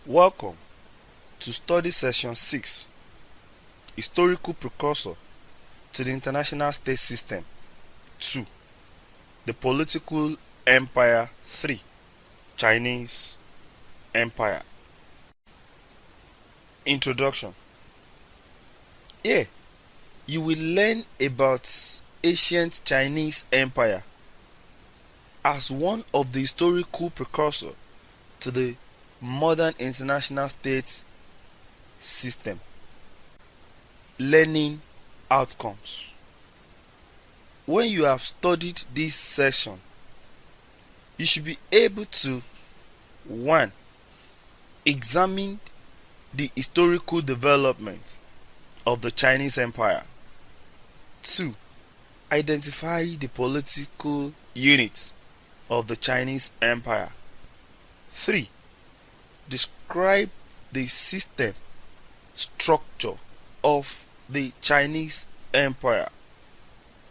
Welcome to Study Session 6, Historical Precursor to the International State System 2, the Political Empire 3, Chinese Empire. Introduction. Here, you will learn about ancient Chinese Empire as one of the historical precursor to the modern international state system. Learning outcomes. When you have studied this session, you should be able to 1. Examine the historical development of the Chinese Empire. 2. Identify the political units of the Chinese Empire. 3. Describe the system structure of the Chinese Empire.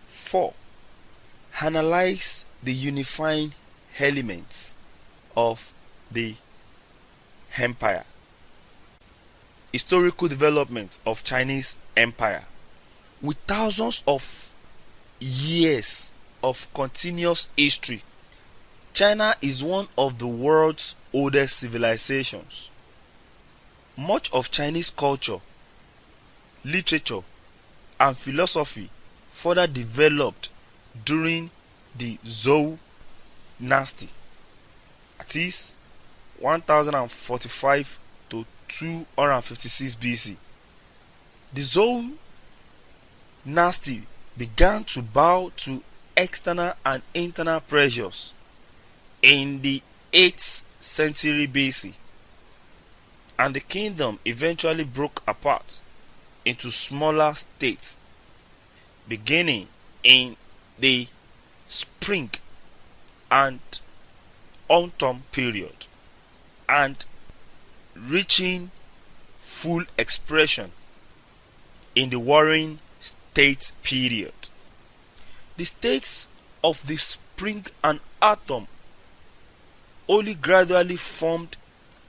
4. Analyze the unifying elements of the empire. Historical development of Chinese Empire. With thousands of years of continuous history, China is one of the world's oldest civilizations. Much of Chinese culture, literature, and philosophy further developed during the Zhou dynasty, that is 1045 to 256 BC. The Zhou dynasty began to bow to external and internal pressures in the 8th century BC, and the kingdom eventually broke apart into smaller states, beginning in the Spring and Autumn period and reaching full expression in the Warring State period. The states of the Spring and Autumn only gradually formed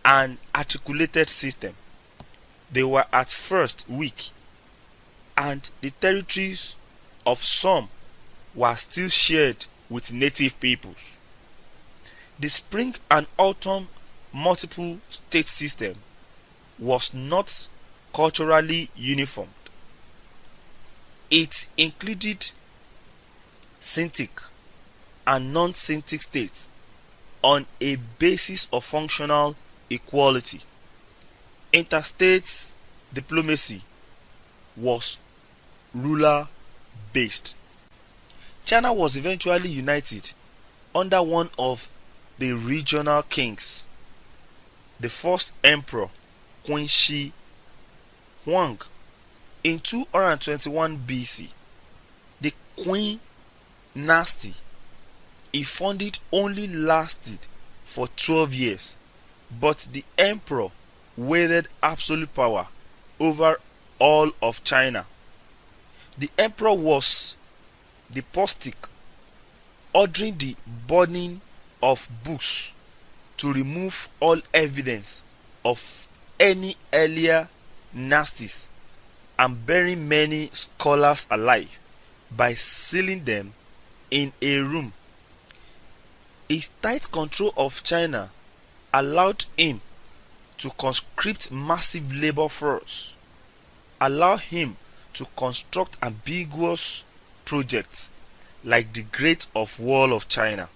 an articulated system. They were at first weak, and the territories of some were still shared with native peoples. The Spring and Autumn multiple state system was not culturally uniform. It included Scintic and non-Scintic states on a basis of functional equality. Interstate diplomacy was ruler-based. China was eventually united under one of the regional kings, the first emperor Qin Shi Huang, in 221 BC. The Qin dynasty, if founded, only lasted for 12 years, but the emperor wielded absolute power over all of China. The emperor was despotic, ordering the burning of books to remove all evidence of any earlier dynasties and burying many scholars alive by sealing them in a room. His tight control of China allowed him to conscript massive labor force, allow him to construct ambiguous projects like the Great Wall of China.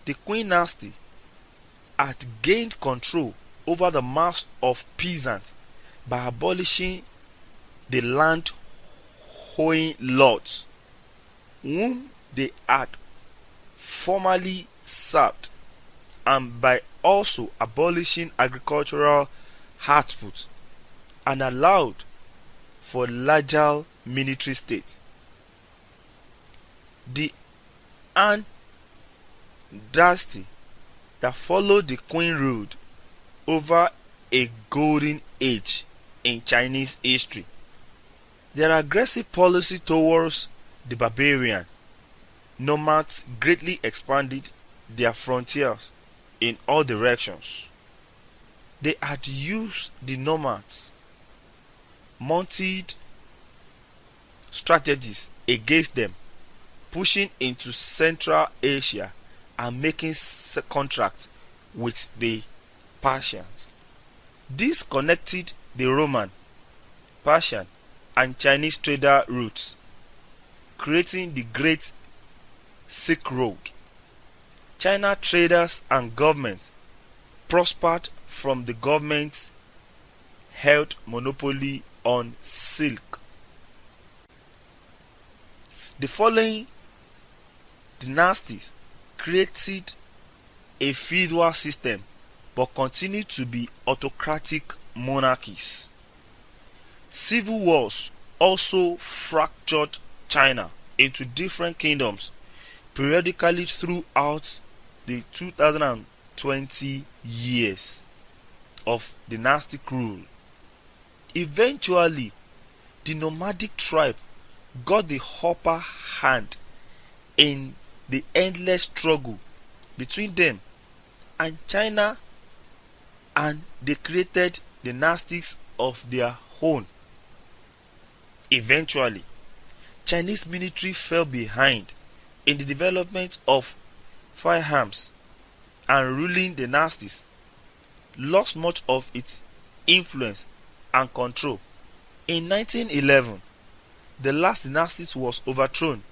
The Qin dynasty had gained control over the mass of peasants by abolishing the land holding lords, whom they had formerly served, and by also abolishing agricultural output and allowed for larger military states. The Han dynasty that followed the Qin ruled over a golden age in Chinese history. Their aggressive policy towards the barbarian nomads greatly expanded their frontiers in all directions. They had used the nomads, mounted strategies against them, pushing into Central Asia and making contracts with the Persians. This connected the Roman, Persian, and Chinese trader routes, creating the Great Silk Road. China traders and governments prospered from the government's held monopoly on silk. The following dynasties created a feudal system but continued to be autocratic monarchies. Civil wars also fractured China into different kingdoms periodically throughout the 2020 years of dynastic rule. Eventually, the nomadic tribe got the upper hand in the endless struggle between them and China, and they created dynastics of their own. Eventually, Chinese military fell behind in the development of firearms, and ruling dynasties lost much of its influence and control. In 1911, the last dynasty was overthrown.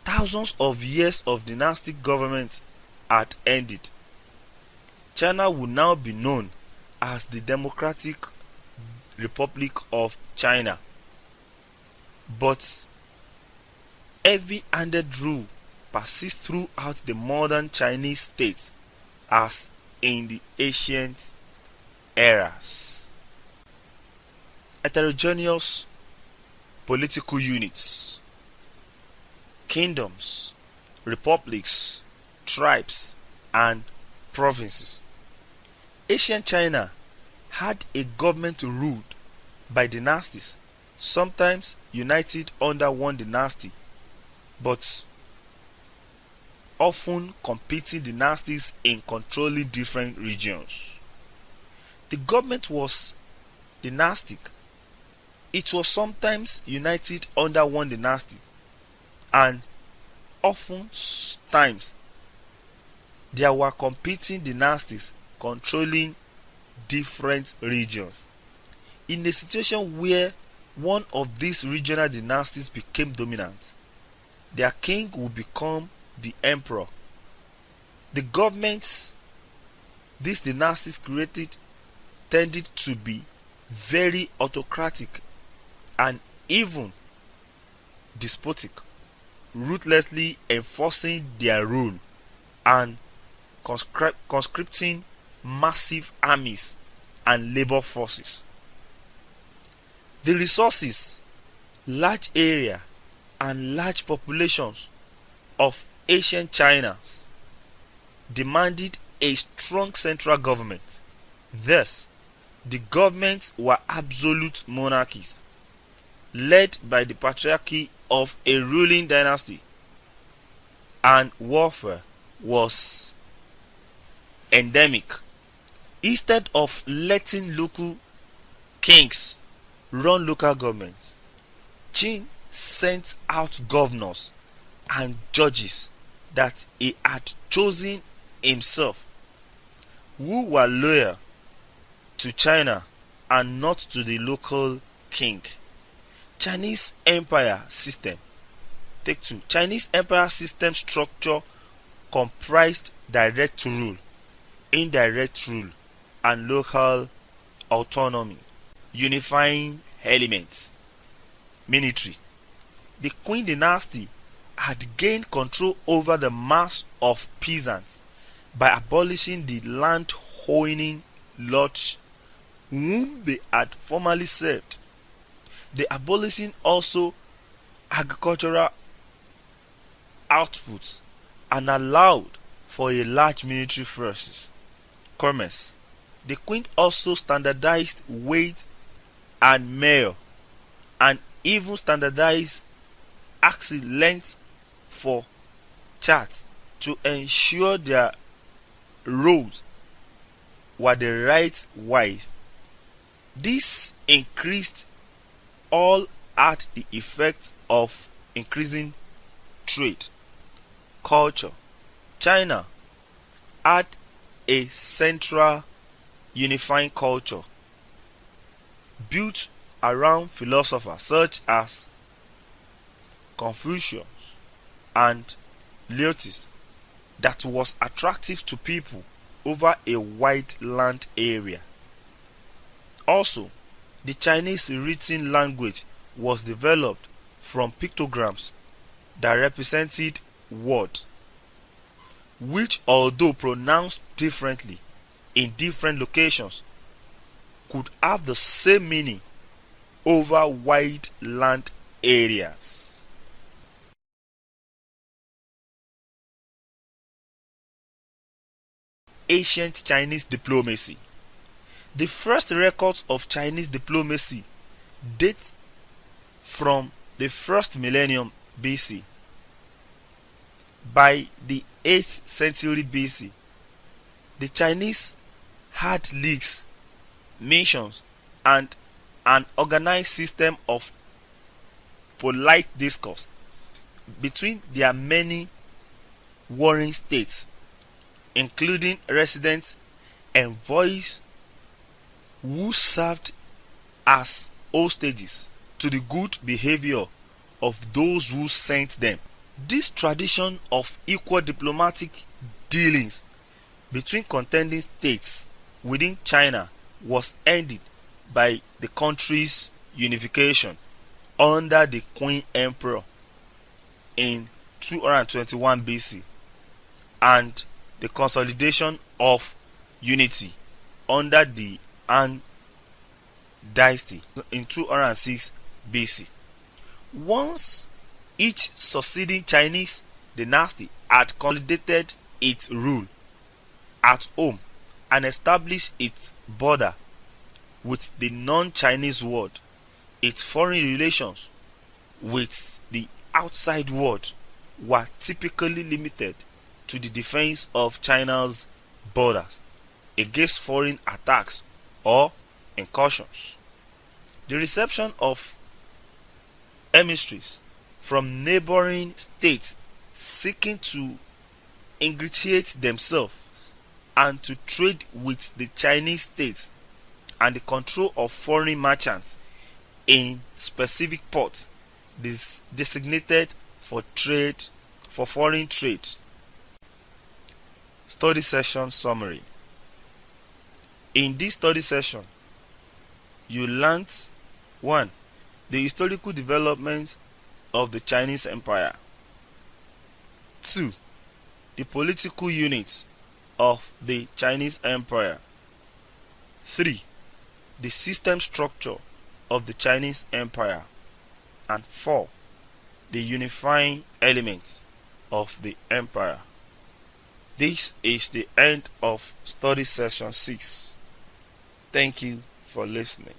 Thousands of years of dynastic government had ended. China would now be known as the Democratic Republic of China. But heavy-handed rule persists throughout the modern Chinese state as in the ancient eras. Heterogeneous political units, kingdoms, republics, tribes, and provinces. Ancient China had a government ruled by dynasties, sometimes united under one dynasty, but often competing dynasties in controlling different regions. The government was dynastic. It was sometimes united under one dynasty, and often times there were competing dynasties controlling different regions. In a situation where one of these regional dynasties became dominant, their king would become the emperor. The governments these dynasties created tended to be very autocratic and even despotic, ruthlessly enforcing their rule and conscripting massive armies and labor forces. The resources, large area, and large populations of ancient China demanded a strong central government. Thus, the governments were absolute monarchies, led by the patriarchy of a ruling dynasty, and warfare was endemic. Instead of letting local kings run local governments, Qin sent out governors and judges that he had chosen himself, who were loyal to China and not to the local king. Chinese Empire System. Take 2. Chinese Empire System structure comprised direct rule, indirect rule, and local autonomy. Unifying elements. Military. The Qing dynasty had gained control over the mass of peasants by abolishing the land-owning lords whom they had formerly served. The abolition also agricultural outputs and allowed for a large military forces. Commerce. The Qing also standardized weight and measure, and even standardized axis length for charts to ensure their roads were the right wife. This increased all at the effect of increasing trade. Culture. China had a central unifying culture built around philosophers such as Confucius and Laozi that was attractive to people over a wide land area. Also, the Chinese written language was developed from pictograms that represented words, which, although pronounced differently in different locations, could have the same meaning over wide land areas. Ancient Chinese diplomacy. The first records of Chinese diplomacy date from the first millennium BC. By the 8th century BC, the Chinese had leagues, missions, and an organized system of polite discourse between their many warring states, including resident envoys who served as hostages to the good behavior of those who sent them. This tradition of equal diplomatic dealings between contending states within China was ended by the country's unification under the Qing Emperor in 221 BC and the consolidation of unity under the Han dynasty in 206 BC. Once each succeeding Chinese dynasty had consolidated its rule at home and established its border with the non-Chinese world, its foreign relations with the outside world were typically limited to the defense of China's borders against foreign attacks or incursions. The reception of emissaries from neighboring states seeking to ingratiate themselves and to trade with the Chinese state, and the control of foreign merchants in specific ports designated for foreign trade. Study session summary. In this study session, you learnt 1. The historical development of the Chinese Empire. 2. The political units of the Chinese Empire. 3. The system structure of the Chinese Empire. And 4. The unifying elements of the empire. This is the end of study session 6. Thank you for listening.